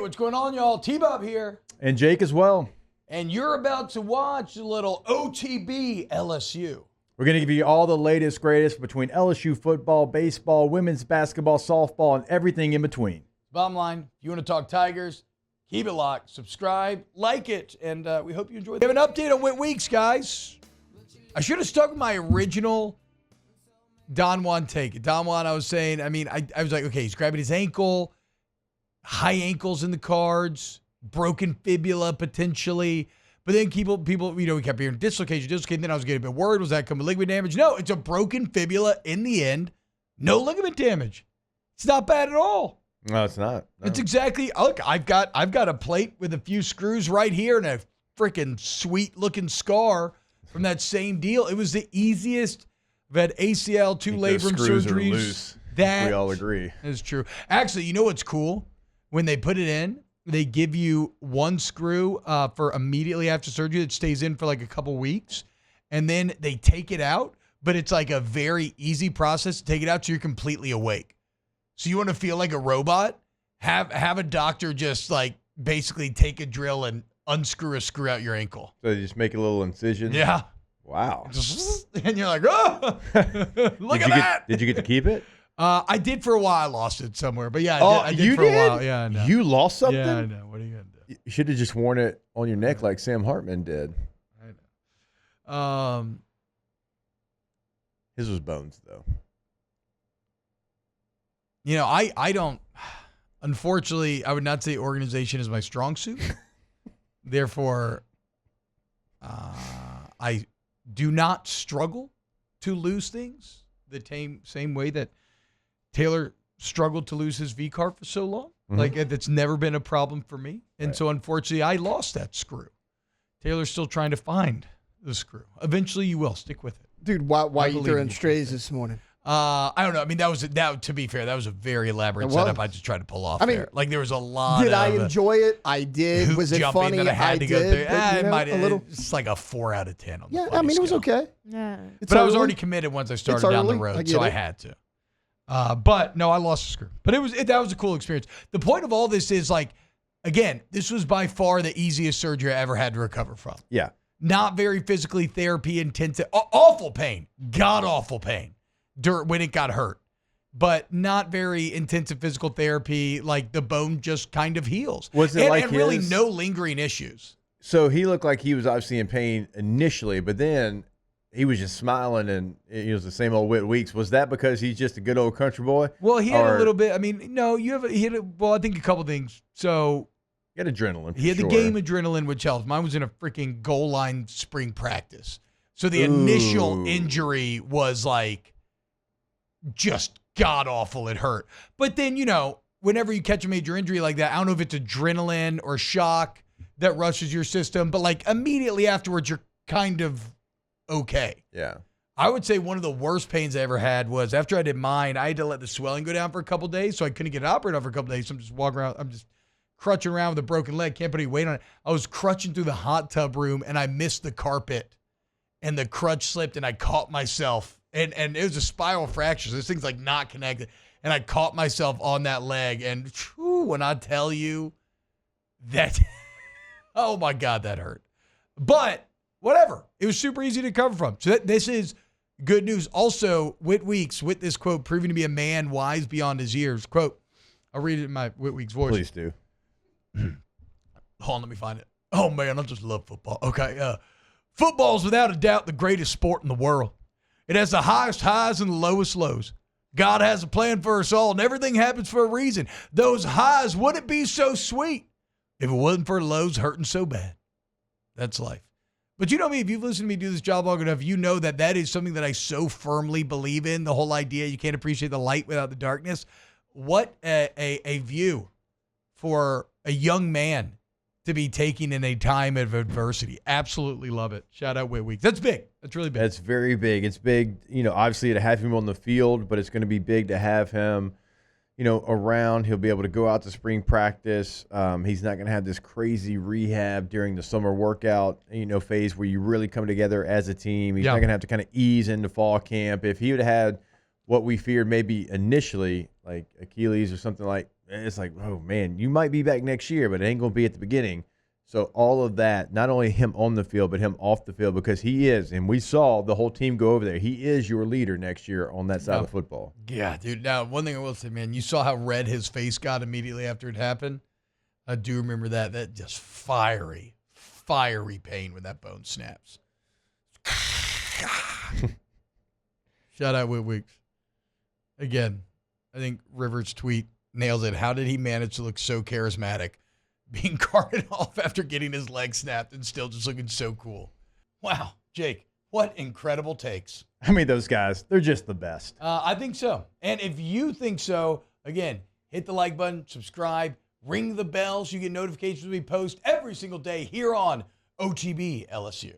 what's going on, y'all? T-Bob here. And Jake as well. And you're about to watch a little OTB LSU. We're going to give you all the latest, greatest between LSU football, baseball, women's basketball, softball, and everything in between. Bottom line, if you want to talk Tigers, keep it locked, subscribe, like it, and we hope you enjoy. We have an update on Whit Weeks, guys. I should have stuck with my original Don Juan take. Don Juan, I was saying, I was like, okay, he's grabbing his ankle, high ankles in the cards, broken fibula potentially. But then people, we kept hearing dislocation. Then I was getting a bit worried. Was that coming ligament damage? No, it's a broken fibula in the end. No ligament damage. It's not bad at all. No, it's not. No. It's exactly, look, I've got a plate with a few screws right here and a freaking sweet looking scar from that same deal. It was the easiest. I've had ACL, 2 labrum surgeries. Loose. That we all agree. Is true. Actually, you know what's cool? When they put it in, they give you one screw for immediately after surgery that stays in for like a couple weeks. And then they take it out, but it's like a very easy process to take it out so you're completely awake. So you want to feel like a robot? Have a doctor just like basically take a drill and unscrew a screw out your ankle. So they just make a little incision? Yeah. Wow. And you're like, oh, look at that. Did you get to keep it? I did for a while. I lost it somewhere. But yeah, I did you for did? a while. Yeah, I know. You lost something? Yeah, I know. What are you going to do? You should have just worn it on your neck like Sam Hartman did. I know. His was bones, though. You know, I don't, unfortunately, I would not say organization is my strong suit. Therefore, I do not struggle to lose things the same way that Taylor struggled to lose his V-card for so long. Mm-hmm. Like, that's never been a problem for me. And right. So, unfortunately, I lost that screw. Taylor's still trying to find the screw. Eventually, you will. Stick with it. Dude, why are you throwing strays this morning? I don't know. I mean, to be fair, that was a very elaborate setup I just tried to pull off there. Like, there was a lot Did I enjoy it? I did. Was it funny? That I had to go through. It might a little. It's like a 4 out of 10 on the funny it was scale. okay. Yeah. But I was already committed once I started down the road, so I had to. But no, I lost the screw. But that was a cool experience. The point of all this is, like, again, this was by far the easiest surgery I ever had to recover from. Yeah. Not very physically therapy intensive. Awful pain. God-awful pain when it got hurt. But not very intensive physical therapy. Like, the bone just kind of heals. Was it and really no lingering issues. So he looked like he was obviously in pain initially, but then he was just smiling, and he was the same old Whit Weeks. Was that because he's just a good old country boy? Well, he had a little bit. I mean, no, I think a couple things. So he had adrenaline. He had the game adrenaline, which helps. Mine was in a freaking goal line spring practice. So the initial injury was like just god awful. It hurt. But then, whenever you catch a major injury like that, I don't know if it's adrenaline or shock that rushes your system, but like immediately afterwards, you're kind of okay. Yeah. I would say one of the worst pains I ever had was after I did mine, I had to let the swelling go down for a couple of days, so I couldn't get it operated on for a couple of days. So I'm just walking around. I'm just crutching around with a broken leg. Can't put any weight on it. I was crutching through the hot tub room, and I missed the carpet, and the crutch slipped, and I caught myself. And it was a spiral fracture. So this thing's like not connected. And I caught myself on that leg. And when I tell you that, oh my God, that hurt. But whatever. It was super easy to cover from. So this is good news. Also, Whit Weeks, with this quote, proving to be a man wise beyond his years. Quote, I'll read it in my Whit Weeks voice. Please do. Hold on, let me find it. Oh man, I just love football. Okay. Football is without a doubt the greatest sport in the world. It has the highest highs and the lowest lows. God has a plan for us all, and everything happens for a reason. Those highs wouldn't be so sweet if it wasn't for lows hurting so bad. That's life. But you know me, if you've listened to me do this job long enough, you know that is something that I so firmly believe in, the whole idea you can't appreciate the light without the darkness. What a view for a young man to be taking in a time of adversity. Absolutely love it. Shout out Whit Weeks. That's big. That's really big. That's very big. It's big, obviously to have him on the field, but it's going to be big to have him, around. He'll be able to go out to spring practice. He's not going to have this crazy rehab during the summer workout, phase where you really come together as a team. He's not going to have to kind of ease into fall camp. If he would have had what we feared maybe initially, like Achilles or something like it's like, oh, man, you might be back next year, but it ain't going to be at the beginning. So all of that, not only him on the field, but him off the field, because he is, and we saw the whole team go over there, he is your leader next year on that side of the football. Yeah, dude. Now, one thing I will say, man, you saw how red his face got immediately after it happened. I do remember that. That just fiery pain when that bone snaps. Shout out Whit Weeks. Again, I think Rivers' tweet nails it. How did he manage to look so charismatic, being carted off after getting his leg snapped and still just looking so cool? Wow, Jake, what incredible takes. I mean, those guys, they're just the best. I think so. And if you think so, again, hit the like button, subscribe, ring the bell so you get notifications when we post every single day here on OTB LSU.